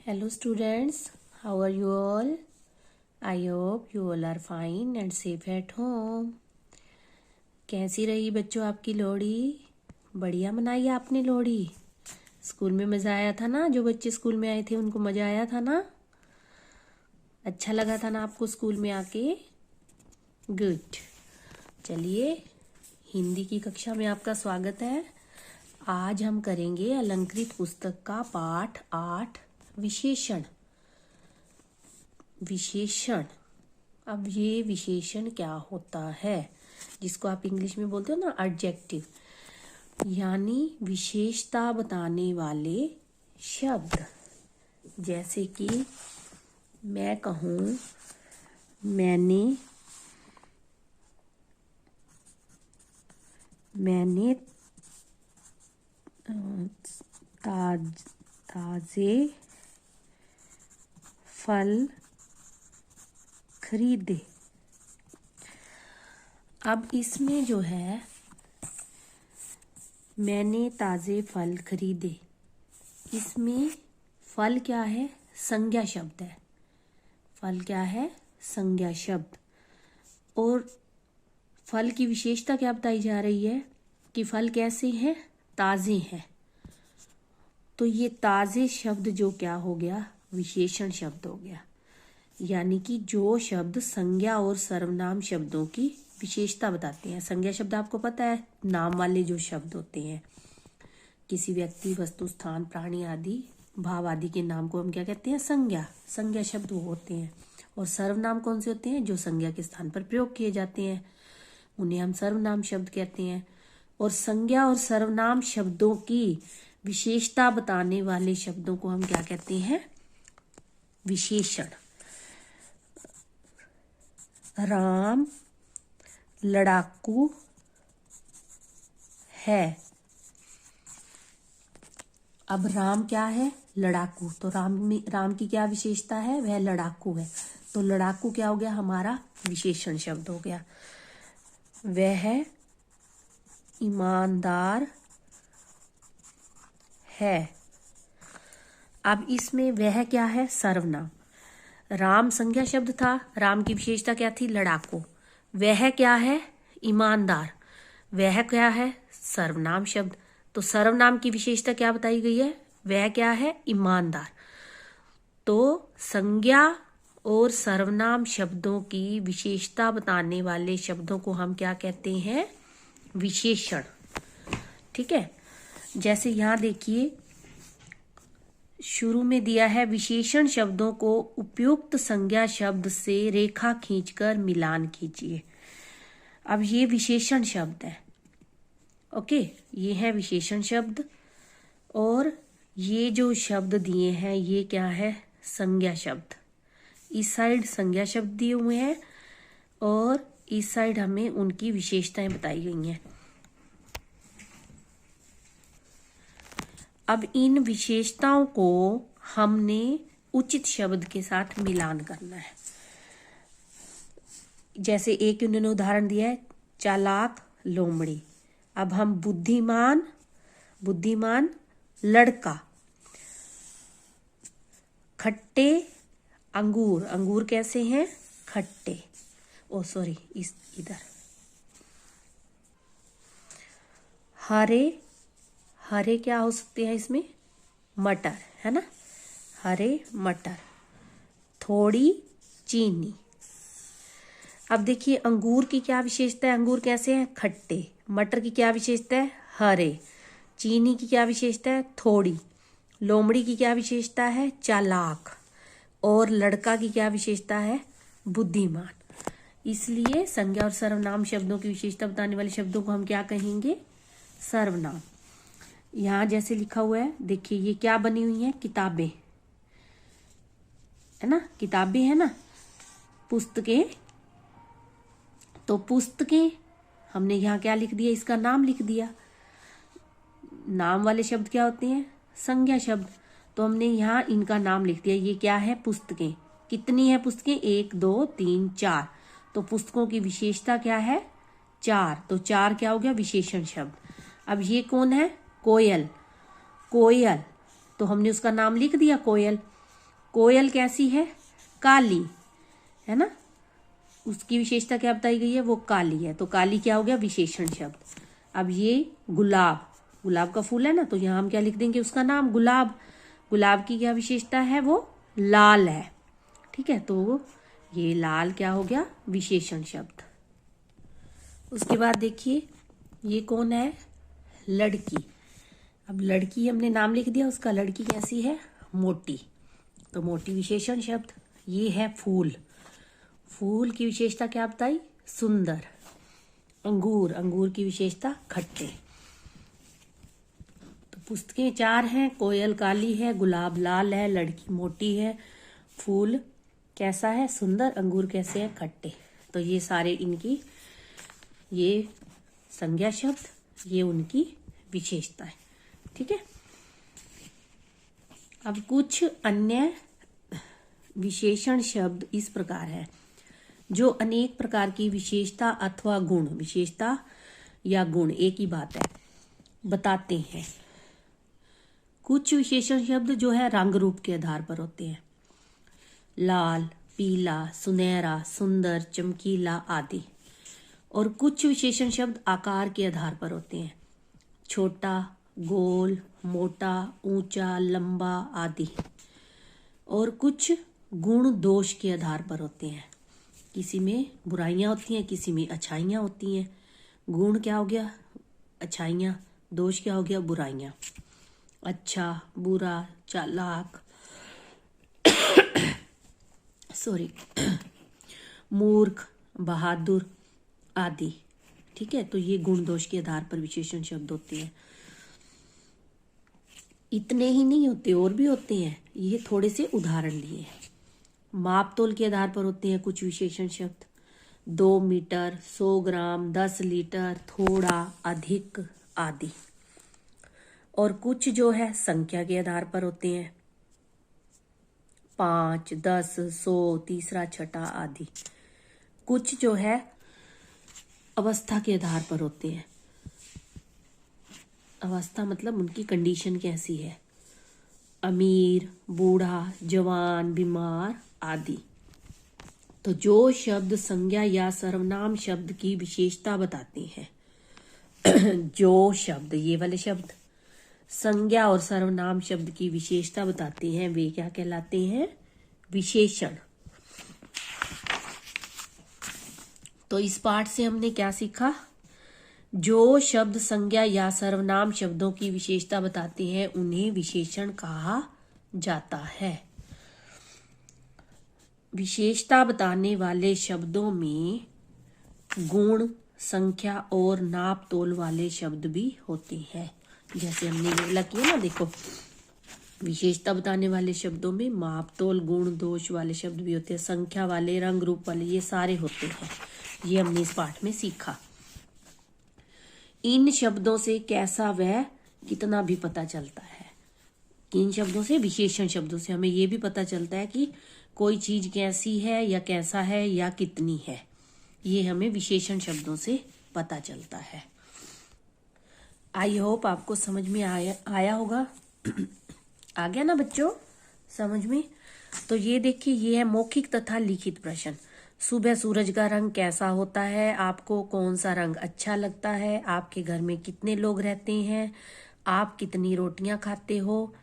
Hello students, how are you all? I hope you all are fine and safe at home. कैसी रही बच्चों आपकी लोहड़ी? बढ़िया मनाई आपने लोहड़ी? स्कूल में मज़ा आया था ना? जो बच्चे स्कूल में आए थे उनको मज़ा आया था ना? अच्छा लगा था ना आपको स्कूल में आके? गुड। चलिए, हिंदी की कक्षा में आपका स्वागत है। आज हम करेंगे अलंकृत पुस्तक का पाठ 8 विशेषण। विशेषण, अब ये विशेषण क्या होता है, जिसको आप इंग्लिश में बोलते हो ना एडजेक्टिव, यानी विशेषता बताने वाले शब्द। जैसे कि मैं कहूँ मैंने ताजे फल खरीदे। अब इसमें जो है मैंने ताजे फल खरीदे, इसमें फल क्या है? संज्ञा शब्द है। फल क्या है? संज्ञा शब्द। और फल की विशेषता क्या बताई जा रही है कि फल कैसे हैं? ताजे हैं। तो ये ताजे शब्द जो क्या हो गया? विशेषण शब्द हो गया। यानी कि जो शब्द संज्ञा और सर्वनाम शब्दों की विशेषता बताते हैं। संज्ञा शब्द आपको पता है, नाम वाले जो शब्द होते हैं, किसी व्यक्ति, वस्तु, स्थान, प्राणी आदि, भाव आदि के नाम को हम क्या कहते हैं? संज्ञा। संज्ञा शब्द वो होते हैं। और सर्वनाम कौन से होते हैं? जो संज्ञा के स्थान पर प्रयोग किए जाते हैं, उन्हें हम सर्वनाम शब्द कहते हैं। और संज्ञा और सर्वनाम शब्दों की विशेषता बताने वाले शब्दों को हम क्या कहते हैं? विशेषण। राम लड़ाकू है। अब राम क्या है? लड़ाकू। तो राम की क्या विशेषता है? वह लड़ाकू है। तो लड़ाकू क्या हो गया? हमारा विशेषण शब्द हो गया। वह ईमानदार है। अब इसमें वह क्या है? सर्वनाम। राम संज्ञा शब्द था, राम की विशेषता क्या थी? लड़ाकू। वह क्या है? ईमानदार। वह क्या है? सर्वनाम शब्द। तो सर्वनाम की विशेषता क्या बताई गई है? वह क्या है? ईमानदार। तो संज्ञा और सर्वनाम शब्दों की विशेषता बताने वाले शब्दों को हम क्या कहते हैं? विशेषण। ठीक है। जैसे यहां देखिए, शुरू में दिया है विशेषण शब्दों को उपयुक्त संज्ञा शब्द से रेखा खींचकर मिलान कीजिए। अब ये विशेषण शब्द है। ओके, ये है विशेषण शब्द। और ये जो शब्द दिए हैं ये क्या है? संज्ञा शब्द। इस साइड संज्ञा शब्द दिए हुए हैं और इस साइड हमें उनकी विशेषताएं बताई गई हैं। अब इन विशेषताओं को हमने उचित शब्द के साथ मिलान करना है। जैसे एक उन्होंने उदाहरण दिया है, चालाक लोमड़ी। अब हम बुद्धिमान लड़का। खट्टे अंगूर कैसे हैं? खट्टे। ओ सॉरी, इधर। हरे क्या हो सकते हैं इसमें? मटर, है ना? हरे मटर। थोड़ी चीनी। अब देखिए, अंगूर की क्या विशेषता है? अंगूर कैसे हैं? खट्टे। मटर की क्या विशेषता है? हरे। चीनी की क्या विशेषता है? थोड़ी। लोमड़ी की क्या विशेषता है? चालाक। और लड़का की क्या विशेषता है? बुद्धिमान। इसलिए संज्ञा और सर्वनाम शब्दों की विशेषता बताने वाले शब्दों को हम क्या कहेंगे? सर्वनाम। यहां जैसे लिखा हुआ है, देखिए ये क्या बनी हुई है? किताबें, है ना? किताबें है ना? पुस्तकें। तो पुस्तकें हमने यहाँ क्या लिख दिया? इसका नाम लिख दिया। नाम वाले शब्द क्या होते हैं? संज्ञा शब्द। तो हमने यहाँ इनका नाम लिख दिया। ये क्या है? पुस्तकें। कितनी है पुस्तकें? 1 2 3 4। तो पुस्तकों की विशेषता क्या है? 4। तो 4 क्या हो गया? विशेषण शब्द। अब ये कौन है? कोयल। तो हमने उसका नाम लिख दिया कोयल। कोयल कैसी है? काली, है ना। उसकी विशेषता क्या बताई गई है? वो काली है, तो काली क्या हो गया? विशेषण शब्द। अब ये गुलाब, गुलाब का फूल है ना, तो यहाँ हम क्या लिख देंगे? उसका नाम गुलाब। गुलाब की क्या विशेषता है? वो लाल है। ठीक है, तो ये लाल क्या हो गया? विशेषण शब्द। उसके बाद देखिए ये कौन है? लड़की। अब लड़की हमने नाम लिख दिया उसका। लड़की कैसी है? मोटी, तो मोटी विशेषण शब्द। ये है फूल, फूल की विशेषता क्या बताई? सुंदर। अंगूर, अंगूर की विशेषता खट्टे। तो पुस्तकें 4 हैं। कोयल काली है, गुलाब लाल है, लड़की मोटी है, फूल कैसा है? सुंदर, अंगूर कैसे है? खट्टे। तो ये सारे इनकी ये संज्ञा शब्द, ये उनकी विशेषता है। ठीक है। अब कुछ अन्य विशेषण शब्द इस प्रकार है जो अनेक प्रकार की विशेषता अथवा गुण, विशेषता या गुण एक ही बात है, बताते हैं। कुछ विशेषण शब्द जो है रंग रूप के आधार पर होते हैं, लाल, पीला, सुनहरा, सुंदर, चमकीला आदि। और कुछ विशेषण शब्द आकार के आधार पर होते हैं, छोटा, गोल, मोटा, ऊंचा, लंबा आदि। और कुछ गुण दोष के आधार पर होते हैं, किसी में बुराइयां होती हैं, किसी में अच्छाइयां होती हैं। गुण क्या हो गया? अच्छाइयां। दोष क्या हो गया? बुराइयां। अच्छा, बुरा, चालाक, सॉरी, मूर्ख, बहादुर आदि। ठीक है, तो ये गुण दोष के आधार पर विशेषण शब्द होते हैं। इतने ही नहीं होते, और भी होते हैं। ये थोड़े से उदाहरण लिए हैं। माप तोल के आधार पर होते हैं कुछ विशेषण शब्द, 2 मीटर, 100 ग्राम, 10 लीटर, थोड़ा, अधिक आदि। और कुछ जो है संख्या के आधार पर होते हैं, 5, 10, 100, तीसरा, छठा आदि। कुछ जो है अवस्था के आधार पर होते हैं। अवस्था मतलब उनकी कंडीशन कैसी है, अमीर, बूढ़ा, जवान, बीमार आदि। तो जो शब्द संज्ञा या सर्वनाम शब्द की विशेषता बताते हैं जो शब्द, ये वाले शब्द संज्ञा और सर्वनाम शब्द की विशेषता बताते हैं, वे क्या कहलाते हैं? विशेषण। तो इस पाठ से हमने क्या सीखा? जो शब्द संज्ञा या सर्वनाम शब्दों की विशेषता बताते हैं उन्हें विशेषण कहा जाता है। विशेषता बताने वाले शब्दों में गुण, संख्या और नाप तोल वाले शब्द भी होते हैं। जैसे हमने ये वाला किया ना, देखो, विशेषता बताने वाले शब्दों में माप तोल, गुण, दोष वाले शब्द भी होते हैं, संख्या वाले, रंग रूप वाले, ये सारे होते हैं। ये हमने इस पाठ में सीखा। इन शब्दों से कैसा वह कितना भी पता चलता है। किन शब्दों से? विशेषण शब्दों से हमें ये भी पता चलता है कि कोई चीज कैसी है या कैसा है या कितनी है। ये हमें विशेषण शब्दों से पता चलता है। आई होप आपको समझ में आया होगा। आ गया ना बच्चों समझ में? तो ये देखिए, ये है मौखिक तथा लिखित प्रश्न। सुबह सूरज का रंग कैसा होता है? आपको कौन सा रंग अच्छा लगता है? आपके घर में कितने लोग रहते हैं? आप कितनी रोटियां खाते हो?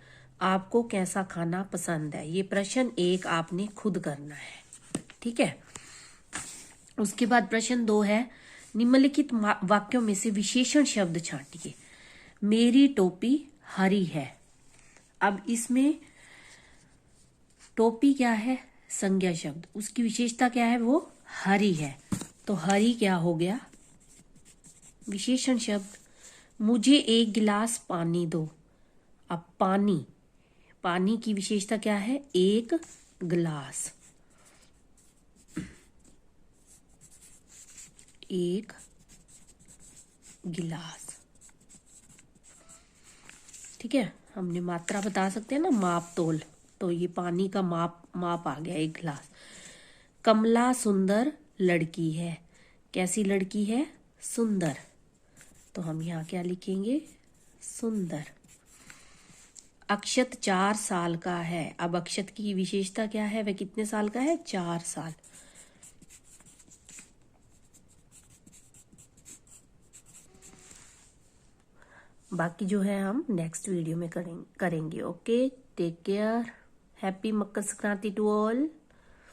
आपको कैसा खाना पसंद है? ये प्रश्न 1 आपने खुद करना है। ठीक है। उसके बाद प्रश्न 2 है, निम्नलिखित वाक्यों में से विशेषण शब्द छांटिए। मेरी टोपी हरी है। अब इसमें टोपी क्या है? संज्ञा शब्द। उसकी विशेषता क्या है? वो हरी है। तो हरी क्या हो गया? विशेषण शब्द। मुझे 1 गिलास पानी दो। अब पानी, पानी की विशेषता क्या है? 1 गिलास। 1 गिलास। ठीक है, हमने मात्रा बता सकते हैं ना, माप तोल। तो ये पानी का माप आ गया 1 गिलास। कमला सुंदर लड़की है। कैसी लड़की है? सुंदर। तो हम यहाँ क्या लिखेंगे? सुंदर। अक्षत 4 साल का है। अब अक्षत की विशेषता क्या है, वह कितने साल का है, 4 साल। बाकी जो है हम नेक्स्ट वीडियो में करेंगे। Okay, take care, happy Makar Sankranti to all.